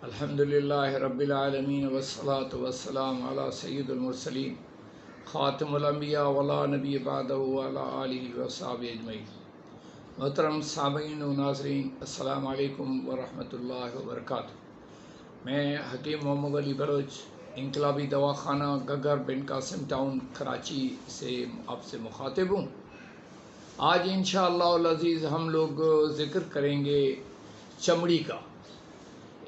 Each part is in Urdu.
الحمدللہ رب العالمین والصلاة والسلام علی سید المرسلین خاتم الانبیاء ولا نبی بعدہ وعلی آلہ وصحبہ اجمعین۔ محترم سامعین و ناظرین، السلام علیکم ورحمۃ اللہ وبرکاتہ۔ میں حکیم محمد علی بلوچ، انقلابی دواخانہ گگر بن قاسم ٹاؤن کراچی سے آپ سے مخاطب ہوں۔ آج انشاءاللہ العزیز ہم لوگ ذکر کریں گے چمڑی کا،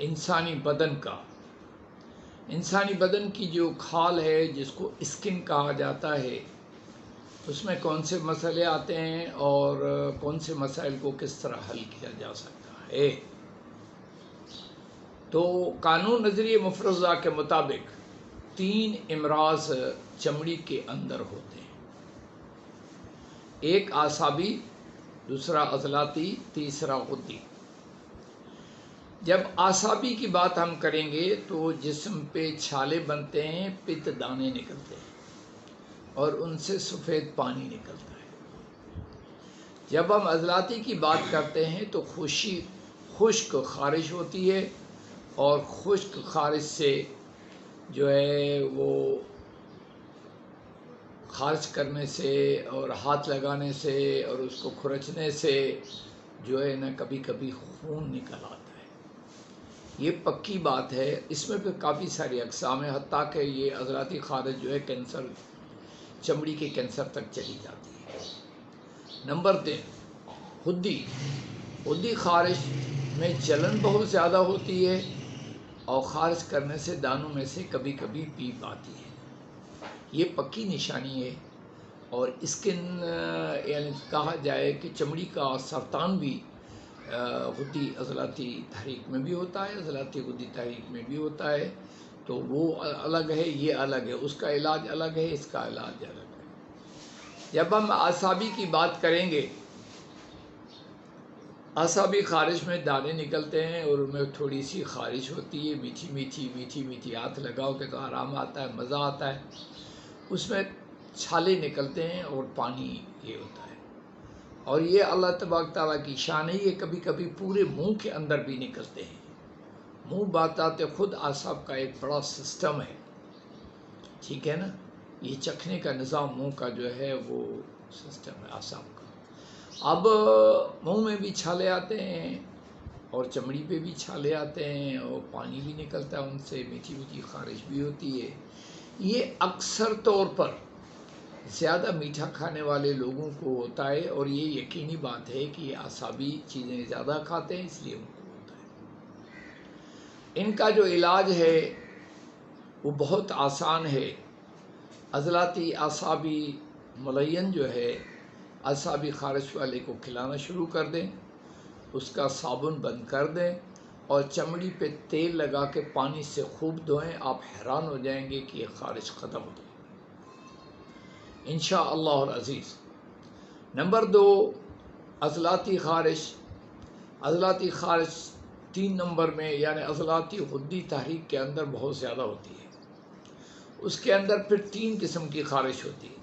انسانی بدن کا۔ انسانی بدن کی جو کھال ہے جس کو اسکن کہا جاتا ہے، اس میں کون سے مسئلے آتے ہیں اور کون سے مسائل کو کس طرح حل کیا جا سکتا ہے۔ تو قانون نظریہ مفروضہ کے مطابق 3 امراض چمڑی کے اندر ہوتے ہیں، ایک اعصابی، دوسرا عضلاتی، تیسرا غدی۔ جب اعصابی کی بات ہم کریں گے تو جسم پہ چھالے بنتے ہیں، پت دانے نکلتے ہیں اور ان سے سفید پانی نکلتا ہے۔ جب ہم عضلاتی کی بات کرتے ہیں تو خشک خارش ہوتی ہے، اور خشک خارش سے جو ہے وہ خارج کرنے سے اور ہاتھ لگانے سے اور اس کو کھرچنے سے جو ہے نا کبھی کبھی خون نکل آتا ہے۔ یہ پکی بات ہے، اس میں پھر کافی ساری اقسام ہیں، حتیٰ کہ یہ عضلاتی خارش جو ہے کینسر، چمڑی کے کینسر تک چلی جاتی ہے۔ نمبر 3، غدی خارش میں جلن بہت زیادہ ہوتی ہے اور خارج کرنے سے دانوں میں سے کبھی کبھی پیپ آتی ہے۔ یہ پکی نشانی ہے، اور اسکن یعنی کہا جائے کہ چمڑی کا سرطان بھی غدی عضلاتی تحریک میں بھی ہوتا ہے، عضلاتی غدی تحریک میں بھی ہوتا ہے، تو وہ الگ ہے، یہ الگ ہے، اس کا علاج الگ ہے، اس کا علاج الگ ہے۔ جب ہم اعصابی کی بات کریں گے، اعصابی خارش میں دانے نکلتے ہیں اور ان میں تھوڑی سی خارش ہوتی ہے، میٹھی میٹھی، ہاتھ لگاؤ کہ تو آرام آتا ہے، مزہ آتا ہے۔ اس میں چھالے نکلتے ہیں اور پانی یہ ہوتا ہے، اور یہ اللہ تبارک تعالیٰ کی شان ہے، یہ کبھی کبھی پورے منہ کے اندر بھی نکلتے ہیں۔ منہ باتاتے خود اعصاب کا ایک بڑا سسٹم ہے، ٹھیک ہے نا، یہ چکھنے کا نظام منہ کا جو ہے وہ سسٹم ہے اعصاب کا۔ اب منہ میں بھی چھالے آتے ہیں اور چمڑی پہ بھی چھالے آتے ہیں اور پانی بھی نکلتا ہے ان سے، میٹھی خارش بھی ہوتی ہے۔ یہ اکثر طور پر زیادہ میٹھا کھانے والے لوگوں کو ہوتا ہے، اور یہ یقینی بات ہے کہ یہ اعصابی چیزیں زیادہ کھاتے ہیں، اس لیے ان کو ہوتا ہے۔ ان کا جو علاج ہے وہ بہت آسان ہے۔ عضلاتی اعصابی ملین جو ہے، اعصابی خارش والے کو کھلانا شروع کر دیں، اس کا صابن بند کر دیں اور چمڑی پہ تیل لگا کے پانی سے خوب دھوئیں، آپ حیران ہو جائیں گے کہ یہ خارش ختم ہو جائے انشاءاللہ العزیز۔ نمبر 2، عضلاتی خارش۔ عضلاتی خارش 3 نمبر میں، یعنی عضلاتی غدی تحریک کے اندر بہت زیادہ ہوتی ہے۔ اس کے اندر پھر 3 قسم کی خارش ہوتی ہے۔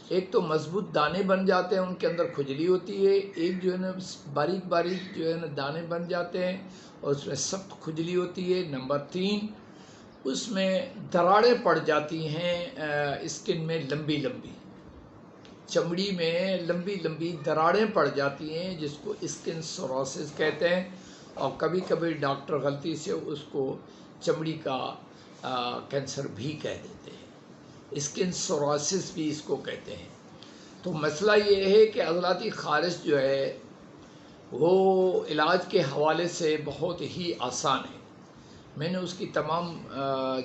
ایک تو مضبوط دانے بن جاتے ہیں، ان کے اندر کھجلی ہوتی ہے۔ ایک جو ہے نا باریک جو ہے نا دانے بن جاتے ہیں اور اس میں سخت کھجلی ہوتی ہے۔ نمبر 3، اس میں دراڑیں پڑ جاتی ہیں، اسکن میں لمبی چمڑی میں لمبی دراڑیں پڑ جاتی ہیں، جس کو اسکن سوروسس کہتے ہیں، اور کبھی کبھی ڈاکٹر غلطی سے اس کو چمڑی کا کینسر بھی کہہ دیتے ہیں، اسکن سوروسس بھی اس کو کہتے ہیں۔ تو مسئلہ یہ ہے کہ عضلاتی خارش جو ہے وہ علاج کے حوالے سے بہت ہی آسان ہے۔ میں نے اس کی تمام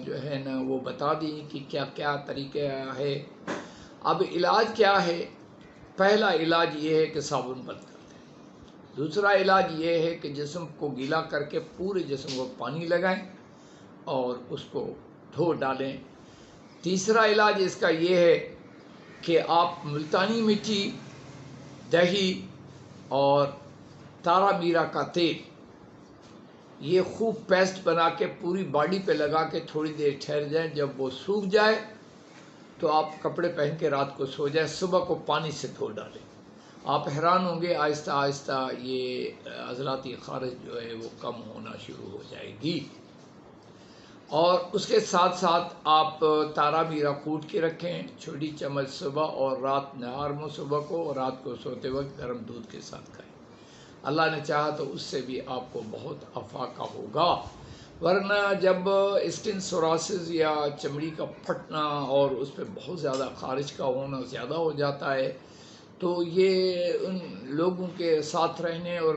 جو ہے نا وہ بتا دی کہ کیا کیا طریقہ ہے۔ اب علاج کیا ہے؟ پہلا علاج یہ ہے کہ صابن بند کر دیں۔ دوسرا علاج یہ ہے کہ جسم کو گیلا کر کے پورے جسم کو پانی لگائیں اور اس کو دھو ڈالیں۔ تیسرا علاج اس کا یہ ہے کہ آپ ملتانی مٹی، دہی اور تارا میرا کا تیل، یہ خوب پیسٹ بنا کے پوری باڈی پہ لگا کے تھوڑی دیر ٹھہر جائیں۔ جب وہ سوکھ جائے تو آپ کپڑے پہن کے رات کو سو جائیں، صبح کو پانی سے دھو ڈالیں آپ حیران ہوں گے آہستہ آہستہ یہ عضلاتی خارش جو ہے وہ کم ہونا شروع ہو جائے گی۔ اور اس کے ساتھ ساتھ آپ تارا میرا کوٹ کے رکھیں، چھوٹی چمچ صبح اور رات، نہار میں صبح کو اور رات کو سوتے وقت گرم دودھ کے ساتھ کھائیں۔ اللہ نے چاہا تو اس سے بھی آپ کو بہت افاقہ ہوگا، ورنہ جب اسکن سوراسز یا چمڑی کا پھٹنا اور اس پہ بہت زیادہ خارش کا ہونا زیادہ ہو جاتا ہے تو یہ ان لوگوں کے ساتھ رہنے اور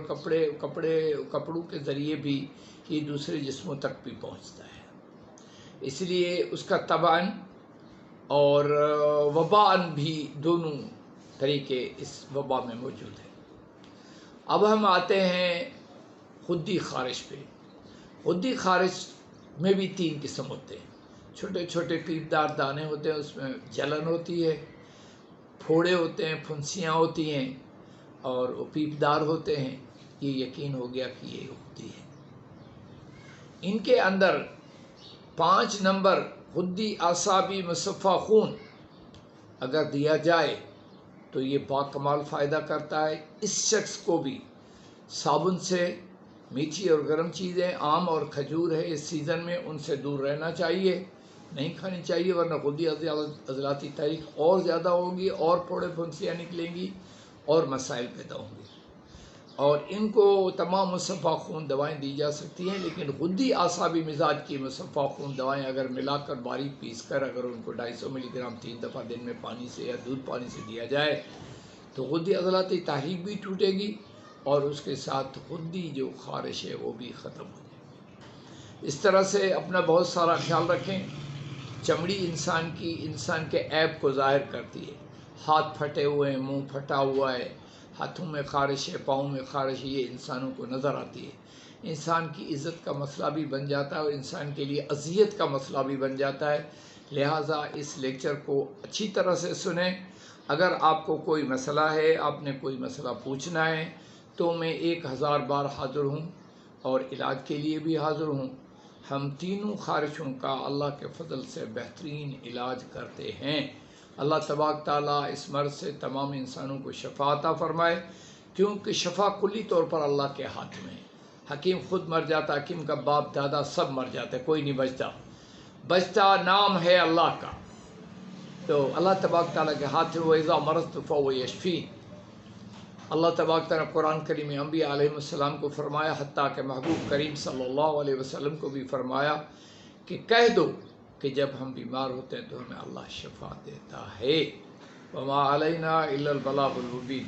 کپڑوں کے ذریعے بھی یہ دوسرے جسموں تک بھی پہنچتا ہے، اس لیے اس کا تباً اور وباً بھی دونوں طریقے اس وبا میں موجود ہیں۔ اب ہم آتے ہیں خدی خارش پہ۔ خدی خارش میں بھی 3 قسم ہوتے ہیں، چھوٹے چھوٹے پیپدار دانے ہوتے ہیں، اس میں جلن ہوتی ہے، پھوڑے ہوتے ہیں، پھنسیاں ہوتی ہیں اور وہ پیپدار ہوتے ہیں۔ یہ یقین ہو گیا کہ یہ خدی ہے۔ ان کے اندر 5 نمبر خدی اعصابی مصفہ خون اگر دیا جائے تو یہ باکمال فائدہ کرتا ہے۔ اس شخص کو بھی صابن سے، میٹھی اور گرم چیزیں، آم اور کھجور ہے اس سیزن میں، ان سے دور رہنا چاہیے، نہیں کھانی چاہیے، ورنہ خودی عضلاتی تحریک اور زیادہ ہوگی اور پھوڑے پھنسیاں نکلیں گی اور مسائل پیدا ہوں گے۔ اور ان کو تمام مصفہ خون دوائیں دی جا سکتی ہیں، لیکن خدی اعصابی مزاج کی مصفہ خون دوائیں اگر ملا کر باریک پیس کر اگر ان کو 250 ملی گرام 3 دفعہ دن میں پانی سے یا دودھ پانی سے دیا جائے تو خدی عضلاتی تحریک بھی ٹوٹے گی اور اس کے ساتھ خدی جو خارش ہے وہ بھی ختم ہو جائے گی۔ اس طرح سے اپنا بہت سارا خیال رکھیں۔ چمڑی انسان کے عیب کو ظاہر کرتی ہے، ہاتھ پھٹے ہوئے ہیں، منہ پھٹا ہوا ہے، ہاتھوں میں خارش ہے، پاؤں میں خارش ہے، یہ انسانوں کو نظر آتی ہے۔ انسان کی عزت کا مسئلہ بھی بن جاتا ہے اور انسان کے لیے اذیت کا مسئلہ بھی بن جاتا ہے، لہٰذا اس لیکچر کو اچھی طرح سے سنیں۔ اگر آپ کو کوئی مسئلہ ہے، آپ نے کوئی مسئلہ پوچھنا ہے تو میں 1000 بار حاضر ہوں اور علاج کے لیے بھی حاضر ہوں۔ ہم تینوں خارشوں کا اللہ کے فضل سے بہترین علاج کرتے ہیں۔ اللہ تبارک تعالیٰ اس مرض سے تمام انسانوں کو شفا عطا فرمائے، کیونکہ شفا کلی طور پر اللہ کے ہاتھ میں ہے۔ حکیم خود مر جاتا، حکیم کا باپ دادا سب مر جاتے، کوئی نہیں بچتا نام ہے اللہ کا، تو اللہ تبارک تعالیٰ کے ہاتھ میں۔ وَإِذَا مَرِضْتُ فَهُوَ يَشْفِينِ۔ اللہ تبارک تعالیٰ قرآن کریم میں انبیاء علیہ السلام کو فرمایا، حتیٰ کہ محبوب کریم صلی اللہ علیہ وسلم کو بھی فرمایا کہ کہہ دو کہ جب ہم بیمار ہوتے ہیں تو ہمیں اللہ شفا دیتا ہے۔ وَمَا عَلَيْنَا إِلَّا الْبَلَاغُ الْمُبِينُ۔